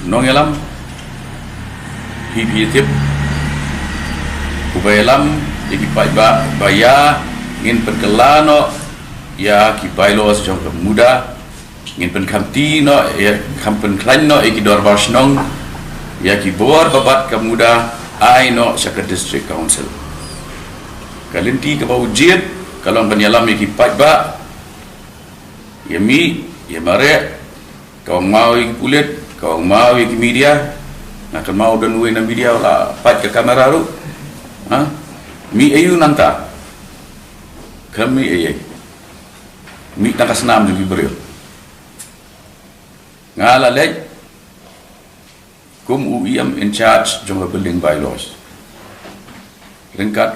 nongelam hibitip ubayalam ikipai baya ngin perkelano ya kibailos jong muda ngin penkamti no ya kampen klain no ikidor barsnong ya kibor babat kemuda ai no syaka district council kalinti ke bau jit kalau penyalam ikipai ba ya mi ya mare kau mau kulit kau mau media nak mau dan uin media lah pat ke kamera ru ha mi ayu nanta kami aye mi tak senam juga beriu ngala lek kum UIM in charge jong building bylaws lengkat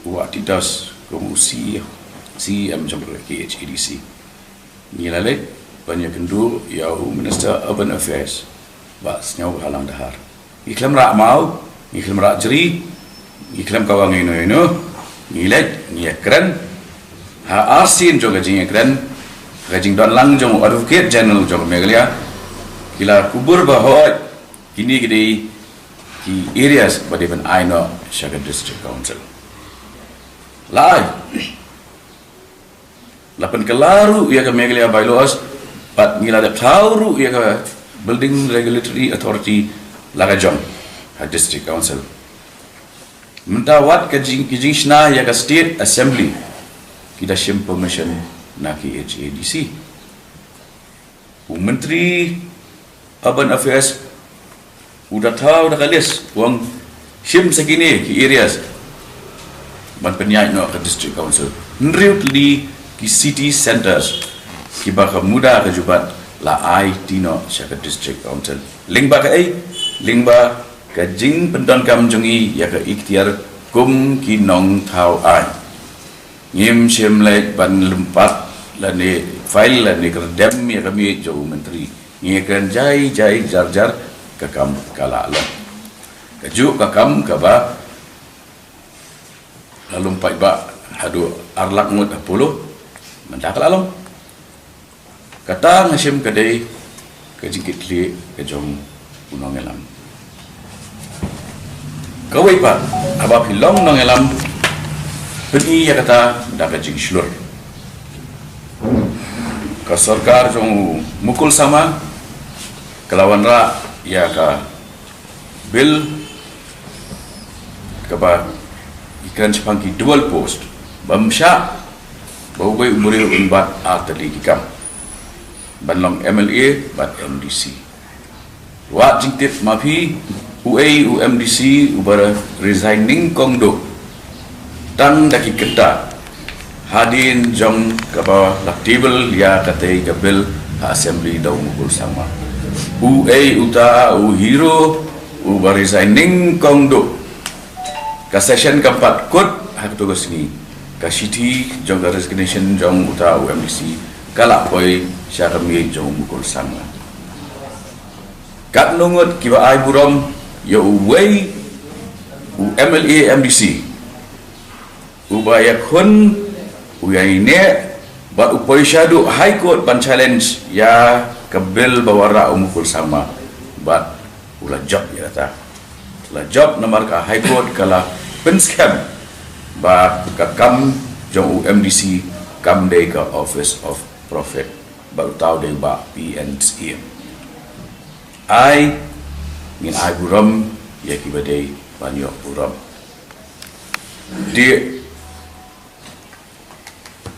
wa tidas kum CM jong KHEDC ngila lek banyak kendu yau Minister Urban Affairs bas nyau halang dahar iklam rak mau iklam rak jeri iklam kawang ino ngilet ngiakran ha asin jong gajing ekran gajing don lang jong advocate general jong megalia kila kubur bahot kini gede ki areas pada ben aino Syaka District Council lai lapan kelaru ya ke megalia bylaws pat ngila da tauru ya ke building regulatory authority lagajong ha district council mentawat kajing shna ya ke state assembly kita shim permission na KHEDC menteri urban affairs udah tahu dah kalis uang shim segini ki areas ban penyai no ke district council nriut li ki city centers ki baka muda ke jubat la ai tino Syaka District Council lingba ke lingba ke jing pendon kam jongi ya ke ikhtiar kum ki nong thau ai ngim sim lek ban lempat la ne file la ne kerdem ya kami jo menteri ngekan jai jar ke kam kala la kaju ke kam ke ba lalu pai ba hadu arlak ngut 10 mendak lalong kata ngasim kedai ke jingkit li ke jong unongelam kawai pa abap hilong nongelam pergi ya kata dak jing slur ke sarkar jong mukul sama kelawan ra ya ka bil ke ba ikan sepangki dual post bamsya bau bai umuri umbat atali dikam banlong MLA bat MDC wa jingtit mapi UMDC ubara resigning kongdo tang daki keta hadin jong kaba lak table ya katai kabel assembly daw mukul sama uta hero ubara resigning kongdo ka session keempat kut hak tugas ni ka city jong resignation jong uta UMDC kalak poi syara mi jong mukul sama kat nungut kiba ai burom ya uwei MLA MDC ubaya khun uyaine ba upoi syadu high court ban challenge ya kabel bawara mukul sama bat ula job ya ta la job nomor ka high court kala pen scam ba ka kam jong UMDC kam dei ka office of Prophet baru tahu dia ba PNC ai ngin ai buram ya kibadai banyak buram dia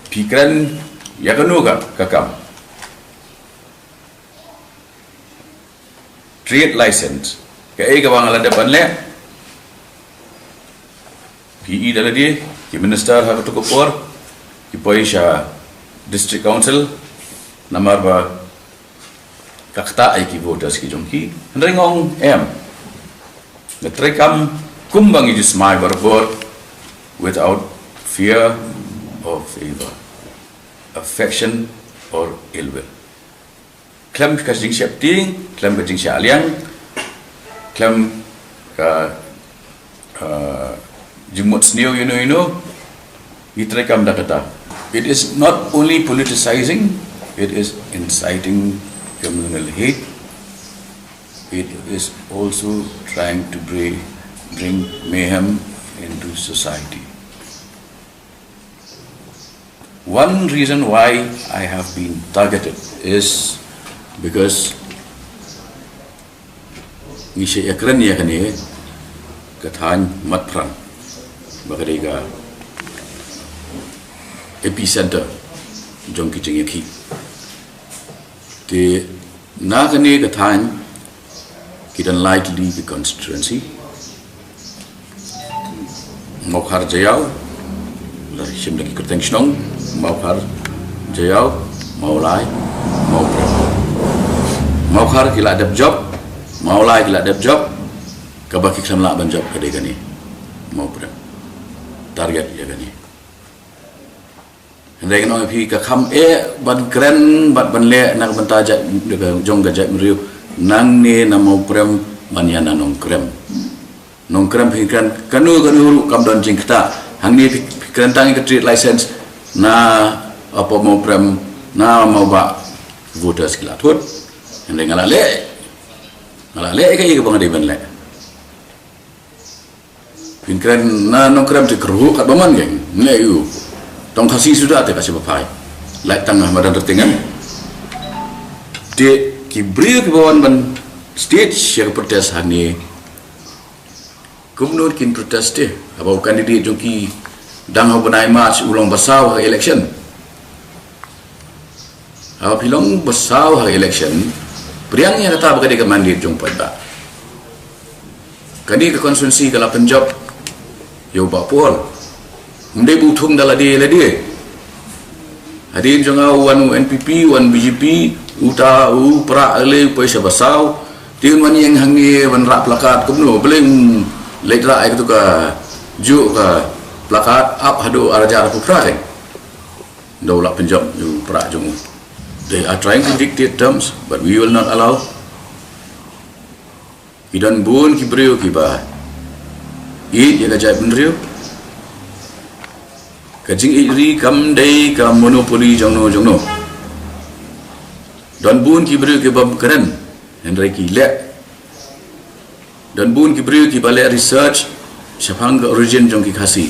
pikiran ya kenuga kakam trade license ke ka bang ala depan le PE dala dia ki minister ha to kopor ki poisha district council namar ba kakta ai ki voters ki jongki ndringong ngetrekam kumbang is my barbor without fear or favor affection or ill will klam ka jing syapting klam ka jing syaliang klam ka jimut sneo itrekam dakata. It is not only politicizing, it is inciting communal hate, it is also trying to bring mayhem into society. One reason why I have been targeted is because ngisi ekran ya kani kathan matprang bagariga epicenter jong ki chengki te na kani kathan kidan lightly the constituency Mokhar Jayau la shim lagi kerteng snong Mokhar Jayau Maulai Mokhar kila ada job Maulai kila ada job kabaki samla ban job kade gani mau pram target ya gani hendai kan pi ka kham ban kren ban le nak banta ja jong ga ja riu nang ne na mau pram manyana nong krem pikiran kanu kam don jing kita hang ni pikiran tangi ke trade license na apa mau pram na mau ba voters kila thut hendai ngala le kai ke bang de ban le pikiran na nong krem te kru kat baman geng le yu tong kasih sudah te kasih bapai lai tangah madan tertingan de kibri ke bawan ban stage yang protes hani Gubernur kin protes deh, abau kandidat jongki dang hau benai march ulang basau election. Abau pilong basau election, priangnya kata berkali ke mandiri jong pada. Kani ke konstitusi kalau Punjab, yo bapol, mendai butung dalam dia. Hadin jong wan NPP, wan BJP, uta pra ale paisa basau, tiun wan yang hangi wan rak plakat gubernur beleng Letra itu ke juk ke plakat up hadu araja pukra kan daulat Punjab ju pra jung they are trying to dictate terms but we will not allow idan bun ki brio ki ba I ya gajai benrio kajing iri kam dei kam monopoli jongno dan bun ki brio ki ba keren hendrai ki le dan bun ki beri ki balai research siapang ke origin jong ki khasi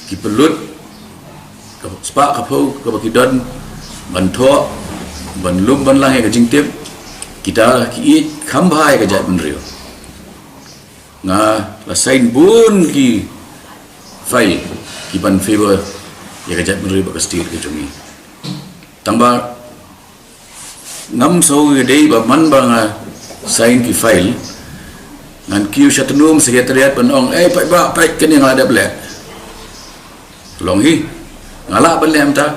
ki pelut spa kapau ke baki don ban tho ban lum ban lang ke jing tip kita ki khambhai ke jat benrio nga la sain bun ki file ki ban favor ya ke jat benrio ba state ke jongi tamba ngam so ge dei ba man ba nga sain ki file ngan kiu syatunum sekretariat penong pai kini ngala ada belak long hi ngala belak amta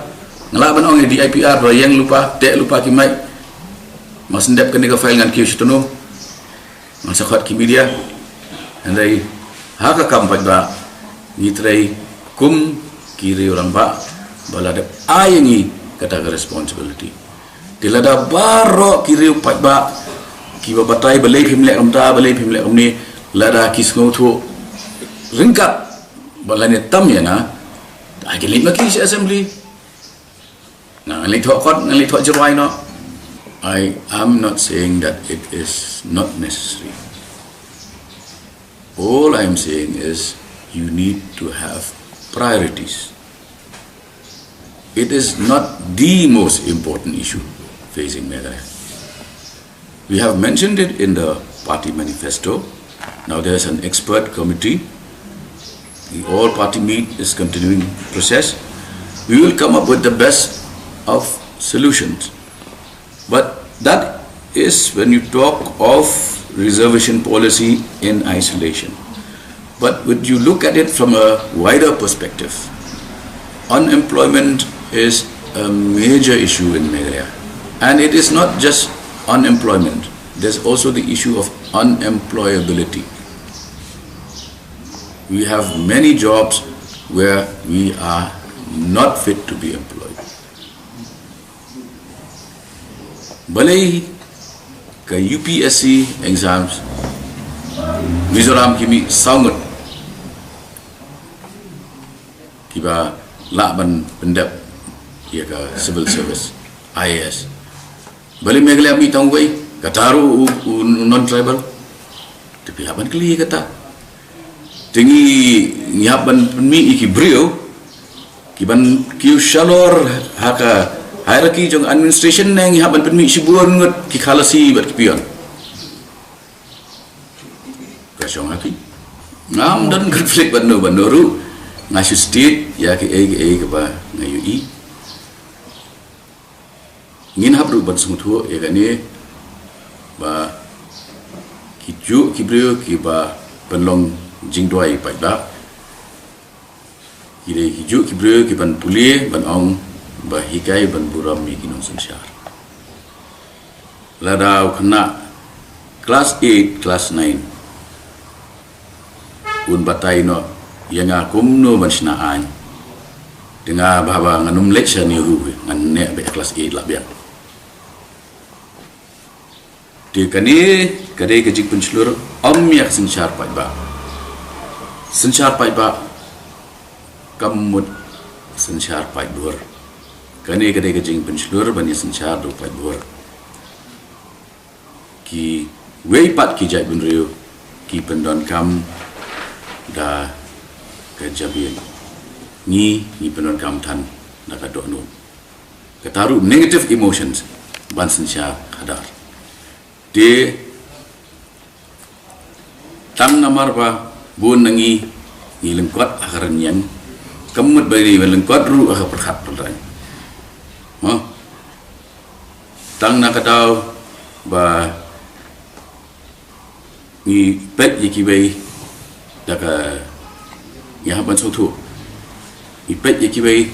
ngala penong di IPR yang lupa ki mai mas ndep kini ke file ngan kiu syatunum masa khat ki media andai haka kam pai ba ngitrai kum kiri orang ba balada ayengi kata responsibility dilada baro kiri pai ba kiba batai balai phimlek amni lada kisngo thu ringkat balane tam ya na agili maki assembly na ngali thok kot ngali thok jawai no I am not saying that it is not necessary. All I am saying is you need to have priorities. It is not the most important issue facing Meghalaya. We have mentioned it in the party manifesto. Now there is an expert committee. The all party meet is continuing process. We will come up with the best of solutions. But that is when you talk of reservation policy in isolation. But when you look at it from a wider perspective, unemployment is a major issue in Meghalaya. And it is not just unemployment, there's also the issue of unemployability. We have many jobs where we are not fit to be employed. Balai ke UPSC exams, Mizoram kimi sangat kiba lakban pendap ia ke civil service IAS. Balai Meghalaya mi tangway kataru non tribal tapi haban kali kata tinggi nyaban penmi iki brio kiban kiu shalor haka hierarchy jong administration nang haban penmi sibuan ngot ki khalasi bat kipion kasong haki ngam dan konflik bandoru ngasu state ya ke ke ba ngayui ngin habru ban sungtu ya gani ba kiju kibrio ki ba penlong jingdoi pai ba kire kiju kibrio ki ban pulie ban ong ba hikai ban buram mi kinong sansyar ladau kena kelas 8 kelas 9 un batai no yang akum no mansnaan dengan bahwa nganum lecture ni hu ngan ne be kelas 8 lah biar di kani kadai kejik pencelur yak sencar pai ba kamut sencar pai dur kani kadai kejik pencelur bani sencar do pai dur ki wei pat ki jai bunriu ki pendon kam da kejabian ni pendon kam tan da ka do no kataru negative emotions ban sencar hadar de tang namar ba bun nangi ni lengkot akaran yang kemut bari lengkot ru akar perhat pelran tang nakatau ba ni pet yiki bai daka ya ban sotu ni pet yiki bai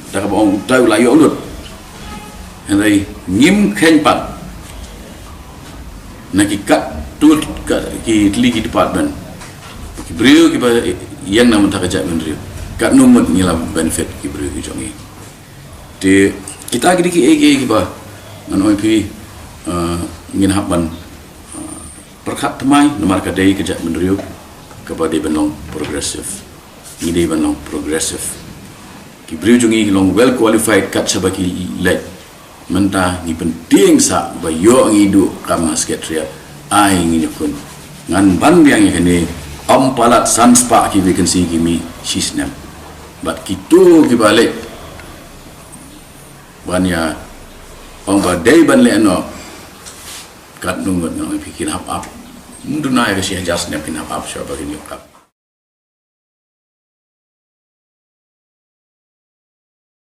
daka bong tau la yo lut henai ngim khen pat nakikat tu ki ligi department ki brio ki ba yang nama tak ajak brio kat nomor ngilam benefit ki brio ki jongi de kita gidi ki ba ngan oi ngin haban perkat temai nomor kadai kejak brio kepada benong progressive ngide benong progressive ki brio jongi long well qualified kat sabaki let mentah ni penting sa bayo ngidu kama sekretariat ai ngi kun ngan ban biang ini ampalat sanspa ki vacancy kimi sisnam bat kitu ki balik banya ongba dei ban le no kat nungut no pikir hap munduna ya si jasnya pin hap siapa ini kap